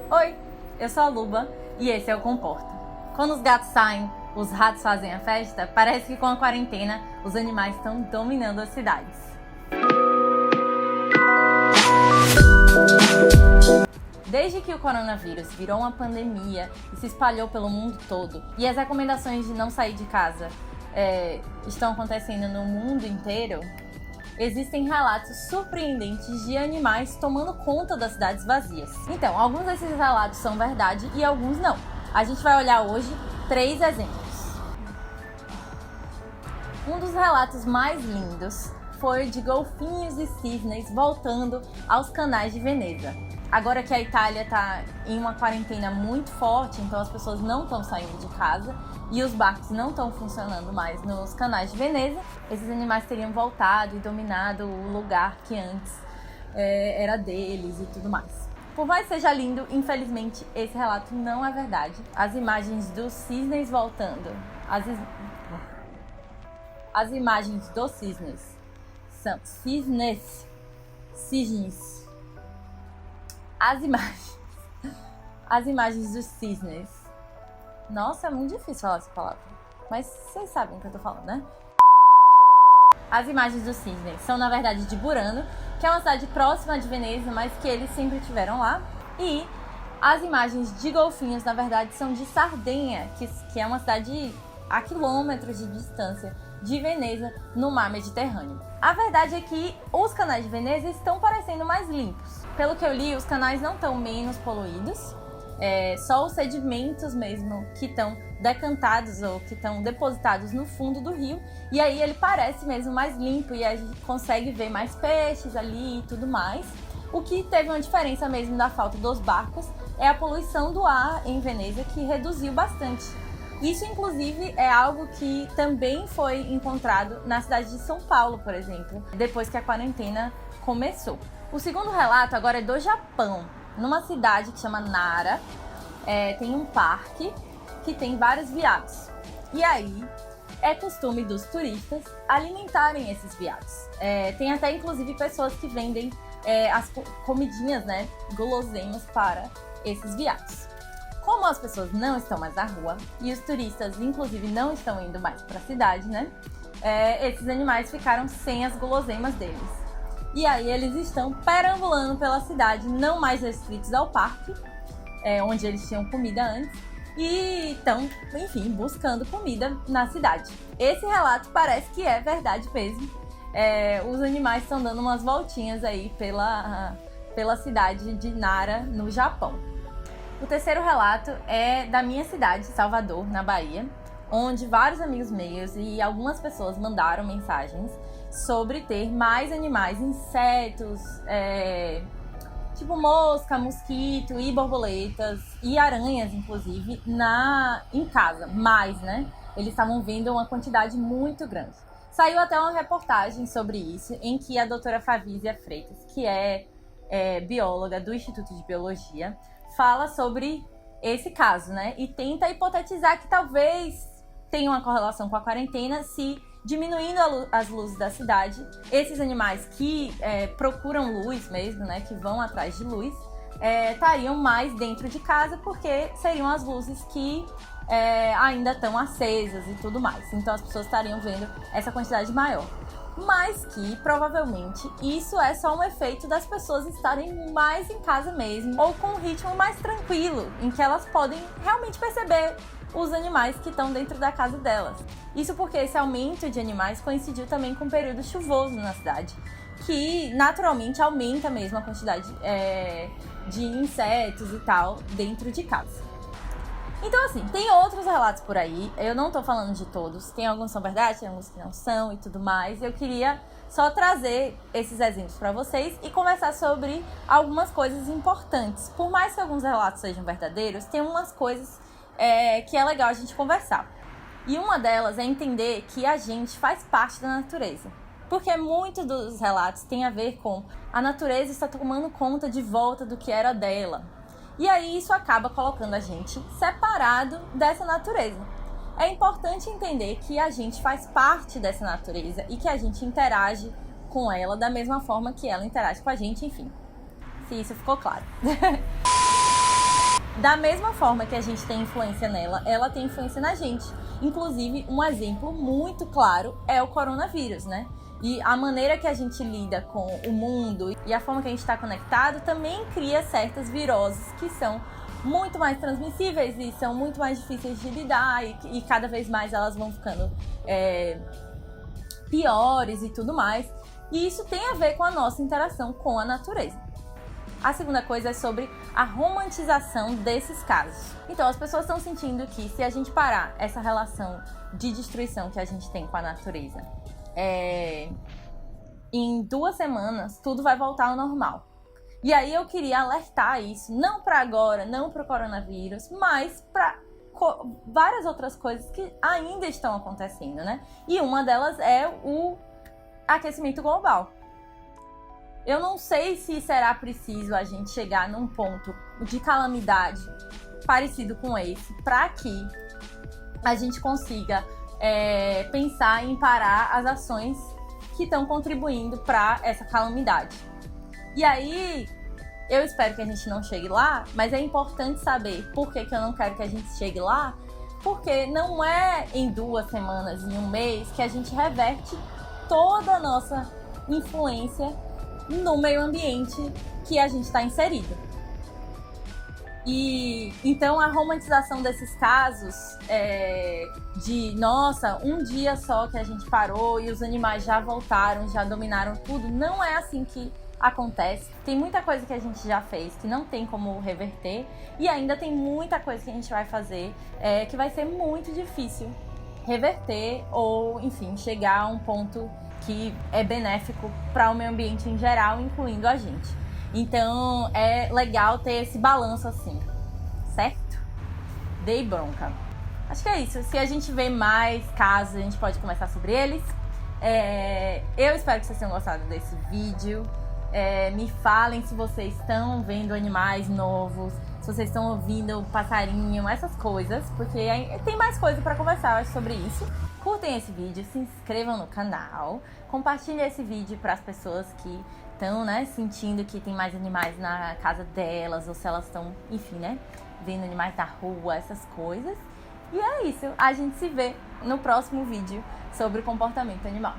Oi, eu sou a Luba e esse é o Comporta. Quando os gatos saem, os ratos fazem a festa, parece que com a quarentena os animais estão dominando as cidades. Desde que o coronavírus virou uma pandemia e se espalhou pelo mundo todo, e as recomendações de não sair de casa estão acontecendo no mundo inteiro, existem relatos surpreendentes de animais tomando conta das cidades vazias. Então, alguns desses relatos são verdade e alguns não. A gente vai olhar hoje 3 exemplos. Um dos relatos mais lindos foi de golfinhos e cisnes voltando aos canais de Veneza. Agora que a Itália está em uma quarentena muito forte, então as pessoas não estão saindo de casa e os barcos não estão funcionando mais nos canais de Veneza, esses animais teriam voltado e dominado o lugar que antes era deles e tudo mais. Por mais que seja lindo, infelizmente esse relato não é verdade. As imagens dos cisnes voltando, as imagens dos cisnes são cisnes. As imagens dos cisnes. Nossa, é muito difícil falar essa palavra. Mas vocês sabem o que eu tô falando, né? As imagens dos cisnes são, na verdade, de Burano, que é uma cidade próxima de Veneza, mas que eles sempre estiveram lá. E as imagens de golfinhos, na verdade, são de Sardenha, que é uma cidade a quilômetros de distância de Veneza, no mar Mediterrâneo. A verdade é que os canais de Veneza estão parecendo mais limpos. Pelo que eu li, os canais não estão menos poluídos, só os sedimentos mesmo que estão decantados ou que estão depositados no fundo do rio, e aí ele parece mesmo mais limpo e a gente consegue ver mais peixes ali e tudo mais. O que teve uma diferença mesmo da falta dos barcos é a poluição do ar em Veneza, que reduziu bastante. Isso, inclusive, é algo que também foi encontrado na cidade de São Paulo, por exemplo, depois que a quarentena começou. O segundo relato agora é do Japão. Numa cidade que chama Nara, tem um parque que tem vários veados. E aí, é costume dos turistas alimentarem esses veados. Tem até, inclusive, pessoas que vendem as comidinhas, né, guloseimas para esses veados. Como as pessoas não estão mais na rua e os turistas, inclusive, não estão indo mais para a cidade, né? Esses animais ficaram sem as guloseimas deles. E aí eles estão perambulando pela cidade, não mais restritos ao parque, onde eles tinham comida antes, e estão, enfim, buscando comida na cidade. Esse relato parece que é verdade mesmo. Os animais estão dando umas voltinhas aí pela cidade de Nara, no Japão. O terceiro relato é da minha cidade, Salvador, na Bahia, onde vários amigos meus e algumas pessoas mandaram mensagens sobre ter mais animais, insetos, tipo mosca, mosquito e borboletas e aranhas, inclusive, em casa. Mais, né? Eles estavam vendo uma quantidade muito grande. Saiu até uma reportagem sobre isso, em que a doutora Favizia Freitas, que é bióloga do Instituto de Biologia, fala sobre esse caso, né? E tenta hipotetizar que talvez tenha uma correlação com a quarentena, se diminuindo as luzes da cidade, esses animais que procuram luz mesmo, né? Que vão atrás de luz, estariam mais dentro de casa, porque seriam as luzes que ainda estão acesas e tudo mais. Então as pessoas estariam vendo essa quantidade maior. Mas que, provavelmente, isso é só um efeito das pessoas estarem mais em casa mesmo, ou com um ritmo mais tranquilo, em que elas podem realmente perceber os animais que estão dentro da casa delas. Isso porque esse aumento de animais coincidiu também com um período chuvoso na cidade, que naturalmente aumenta mesmo a quantidade de insetos e tal dentro de casa. Então, assim, tem outros relatos por aí, eu não tô falando de todos, tem alguns que são verdade, tem alguns que não são e tudo mais. Eu queria só trazer esses exemplos pra vocês e conversar sobre algumas coisas importantes. Por mais que alguns relatos sejam verdadeiros, tem umas coisas que é legal a gente conversar. E uma delas é entender que a gente faz parte da natureza. Porque muitos dos relatos têm a ver com a natureza está tomando conta de volta do que era dela. E aí isso acaba colocando a gente separado dessa natureza. É importante entender que a gente faz parte dessa natureza e que a gente interage com ela da mesma forma que ela interage com a gente, enfim. Se isso ficou claro. da mesma forma que a gente tem influência nela, ela tem influência na gente. Inclusive, um exemplo muito claro é o coronavírus, né? E a maneira que a gente lida com o mundo e a forma que a gente está conectado também cria certas viroses que são muito mais transmissíveis e são muito mais difíceis de lidar e cada vez mais elas vão ficando piores e tudo mais. E isso tem a ver com a nossa interação com a natureza. A segunda coisa é sobre a romantização desses casos. Então, as pessoas estão sentindo que se a gente parar essa relação de destruição que a gente tem com a natureza, em 2 semanas tudo vai voltar ao normal. E aí eu queria alertar isso, não para agora, não para o coronavírus, mas para várias outras coisas que ainda estão acontecendo, né? E uma delas é o aquecimento global. Eu não sei se será preciso a gente chegar num ponto de calamidade parecido com esse para que a gente consiga pensar em parar as ações que estão contribuindo para essa calamidade. E aí, eu espero que a gente não chegue lá, mas é importante saber por que eu não quero que a gente chegue lá, porque não é em 2 semanas, em 1 mês, que a gente reverte toda a nossa influência no meio ambiente que a gente está inserido. E então a romantização desses casos de nossa, um dia só que a gente parou e os animais já voltaram, já dominaram tudo, não é assim que acontece. Tem muita coisa que a gente já fez que não tem como reverter e ainda tem muita coisa que a gente vai fazer que vai ser muito difícil reverter ou, enfim, chegar a um ponto que é benéfico para o meio ambiente em geral, incluindo a gente. Então é legal ter esse balanço assim, certo? Dei bronca. Acho que é isso. Se a gente vê mais casos, a gente pode conversar sobre eles. Eu espero que vocês tenham gostado desse vídeo. Me falem se vocês estão vendo animais novos, se vocês estão ouvindo passarinho, essas coisas, porque tem mais coisa para conversar, eu acho, sobre isso. Curtem esse vídeo, se inscrevam no canal, compartilhem esse vídeo para as pessoas que estão, né, sentindo que tem mais animais na casa delas, ou se elas estão, enfim, né, vendo animais na rua, essas coisas. E é isso, a gente se vê no próximo vídeo sobre comportamento animal.